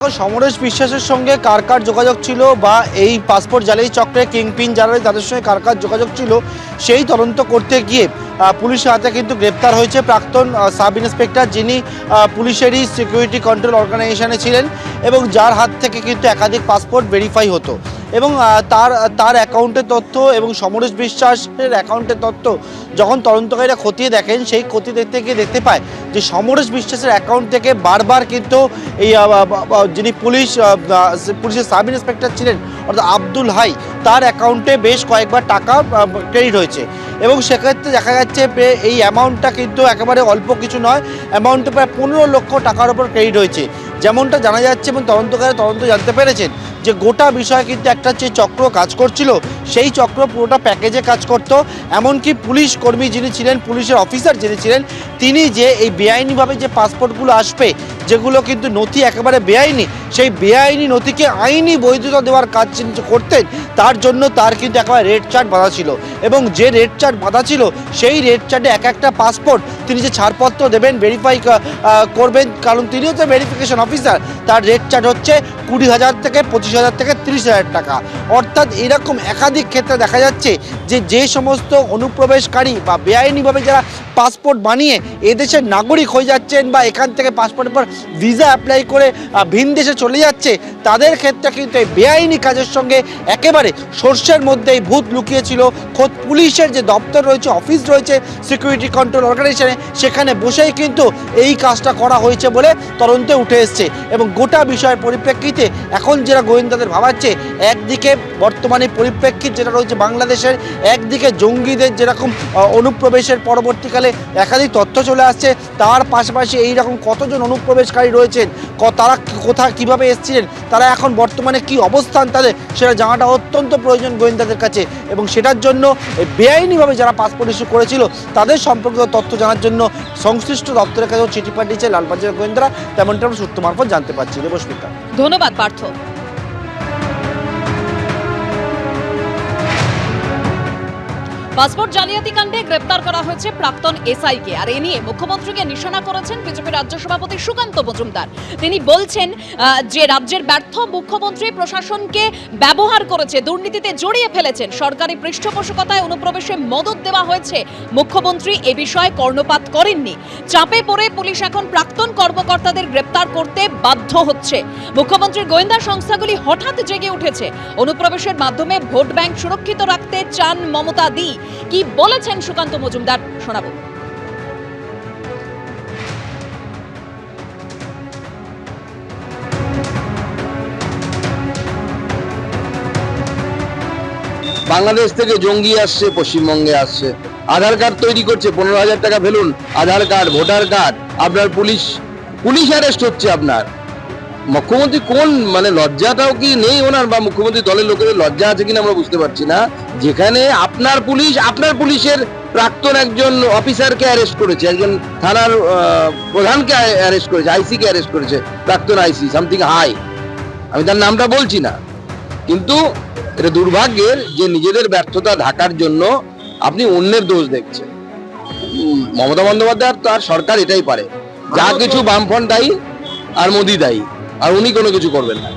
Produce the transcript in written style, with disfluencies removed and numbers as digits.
সমরেশ বিশ্বাসের সঙ্গে কার কার যোগাযোগ ছিল বা এই পাসপোর্ট জালিয়াতি চক্রে কিংপিন যারা তাদের সঙ্গে কার কার যোগাযোগ ছিল সেই তদন্ত করতে গিয়ে পুলিশের হাতে কিন্তু গ্রেপ্তার হয়েছে প্রাক্তন সাব ইন্সপেক্টর, যিনি পুলিশেরই সিকিউরিটি কন্ট্রোল অর্গানাইজেশনে ছিলেন এবং যার হাত থেকে কিন্তু একাধিক পাসপোর্ট ভেরিফাই হতো এবং তার অ্যাকাউন্টের তথ্য এবং সমরেশ বিশ্বাসের অ্যাকাউন্টের তথ্য যখন তদন্তকারীরা খতিয়ে দেখেন, সেই খতিয়ে দেখতে গিয়ে দেখতে পায় যে সমরেশ বিশ্বাসের অ্যাকাউন্ট থেকে বারবার কিন্তু এই যিনি পুলিশের সাব ইন্সপেক্টর ছিলেন অর্থাৎ আব্দুল হাই, তার অ্যাকাউন্টে বেশ কয়েকবার টাকা ক্রেডিট হয়েছে এবং সেক্ষেত্রে দেখা যাচ্ছে এই অ্যামাউন্টটা কিন্তু একেবারে অল্প কিছু নয়, অ্যামাউন্টটা প্রায় 15 লক্ষ টাকার ওপর ক্রেডিট হয়েছে। যেমনটা জানা যাচ্ছে এবং তদন্তকারী তদন্ত জানতে পেরেছেন যে গোটা বিষয় কিন্তু একটা যে চক্র কাজ করছিল, সেই চক্র পুরোটা প্যাকেজে কাজ করতো। এমনকি পুলিশ কর্মী যিনি ছিলেন, পুলিশের অফিসার যিনি ছিলেন, তিনি যে এই বেআইনিভাবে যে পাসপোর্টগুলো আসবে, যেগুলো কিন্তু নথি একেবারে বেআইনি, সেই বেআইনি নথিকে আইনি বৈধতা দেওয়ার কাজ করতেন, তার জন্য তার কিন্তু একেবারে রেড চার্ট বাঁধা ছিল এবং যে রেড চার্ট বাঁধা ছিল সেই রেড চার্টে এক একটা পাসপোর্ট তিনি যে ছাড়পত্র দেবেন, ভেরিফাই করবেন, কারণ তিনিও তো ভেরিফিকেশন অফিসার, তার রেড চার্ট হচ্ছে 20,000 থেকে 25,000 থেকে 30,000 টাকা। অর্থাৎ এরকম একাধিক ক্ষেত্রে দেখা যাচ্ছে যে সমস্ত অনুপ্রবেশকারী বা বেআইনিভাবে যারা পাসপোর্ট বানিয়ে এদেশের নাগরিক হয়ে যাচ্ছেন বা এখান থেকে পাসপোর্টের পর ভিসা অ্যাপ্লাই করে ভিন দেশে চলে যাচ্ছে, তাদের ক্ষেত্রে কিন্তু এই বেআইনি কাজের সঙ্গে একেবারে সর্ষের মধ্যেই ভূত লুকিয়েছিল। খোদ পুলিশের যে দপ্তর রয়েছে, অফিস রয়েছে সিকিউরিটি কন্ট্রোল অর্গানাইজেশনে, সেখানে বসেই কিন্তু এই কাজটা করা হয়েছে বলে তদন্তে উঠে এসছে এবং গোটা বিষয়ের পরিপ্রেক্ষিতে এখন যেটা গোয়েন্দাদের ভাবাচ্ছে, একদিকে বর্তমানে পরিপ্রেক্ষিত যেটা রয়েছে বাংলাদেশের, একদিকে জঙ্গিদের যেরকম অনুপ্রবেশের পরবর্তীকালে একাধিক তথ্য চলে আসছে, তার পাশাপাশি এইরকম কতজন অনুপ্রবেশকারী রয়েছেন, তারা কোথায় কীভাবে এসেছিলেন, তারা এখন বর্তমানে কি অবস্থান তাদের, সেটা জানাটা অত্যন্ত প্রয়োজন গোয়েন্দাদের কাছে এবং সেটার জন্য বেআইনিভাবে যারা পাসপোর্ট ইস্যু করেছিল তাদের সম্পর্কিত তথ্য জানার জন্য সংশ্লিষ্ট দপ্তরের কাছেও চিঠি পাঠিয়েছে লালবাজার গোয়েন্দারা, তেমনটা আমরা সূত্র মারফত জানতে পারছি। দেবস্মিতা, ধন্যবাদ পার্থ। পাসপোর্ট জালিয়াতি কাণ্ডে গ্রেপ্তার করা হয়েছে প্রাক্তন এসআইকে, আর এ নিয়ে মুখ্যমন্ত্রীকে নিশানা করেছেন বিজেপি রাজ্য সভাপতি সুকান্ত মজুমদার। তিনি বলছেন যে রাজ্যের ব্যর্থ মুখ্যমন্ত্রী প্রশাসনকে ব্যবহার করেছে, দুর্নীতিতে জড়িয়ে ফেলেছেন, সরকারি পৃষ্ঠপোষকতায় অনুপ্রবেশে মদত দেওয়া হয়েছে। মুখ্যমন্ত্রী এ বিষয়ে কর্ণপাত করেননি। চাপে পড়ে পুলিশ এখন প্রাক্তন কর্মকর্তাদের গ্রেপ্তার করতে বাধ্য হচ্ছে। মুখ্যমন্ত্রীর গোয়েন্দা সংস্থাগুলি হঠাৎ জেগে উঠেছে। অনুপ্রবেশের মাধ্যমে ভোট ব্যাংক সুরক্ষিত রাখতে চান মমতা দি। কি বলেছেন সুকান্ত মজুমদার, শোনাবো। বাংলাদেশ থেকে জঙ্গি আসছে, পশ্চিমবঙ্গে আসছে, আধার কার্ড তৈরি করছে, 15,000 টাকা ফেলুন, আধার কার্ড, ভোটার কার্ড, আপনার পুলিশ অ্যারেস্ট হচ্ছে। আপনার মুখ্যমন্ত্রী কোন লজ্জাটাও কি নেই ওনার, বা মুখ্যমন্ত্রী দলের লোকেদের লজ্জা আছে কিনা আমরা বুঝতে পারছি না। যেখানে আপনার পুলিশের প্রাক্তন একজন অফিসারকে অ্যারেস্ট করেছে, একজন থানার প্রধানকে অ্যারেস্ট করেছে, আইসিকে অ্যারেস্ট করেছে, প্রাক্তন আইসি সামথিং হাই, আমি তার নামটা বলছি না, কিন্তু এটা দুর্ভাগ্যের যে নিজেদের ব্যর্থতা ঢাকার জন্য আপনি অন্যের দোষ দেখছেন। মমতা বন্দ্যোপাধ্যায় তার সরকার এটাই পারে, যা কিছু বামফ্রন্ট দায়ী আর মোদি দায়ী, আর উনি কোনো কিছু করবেন না।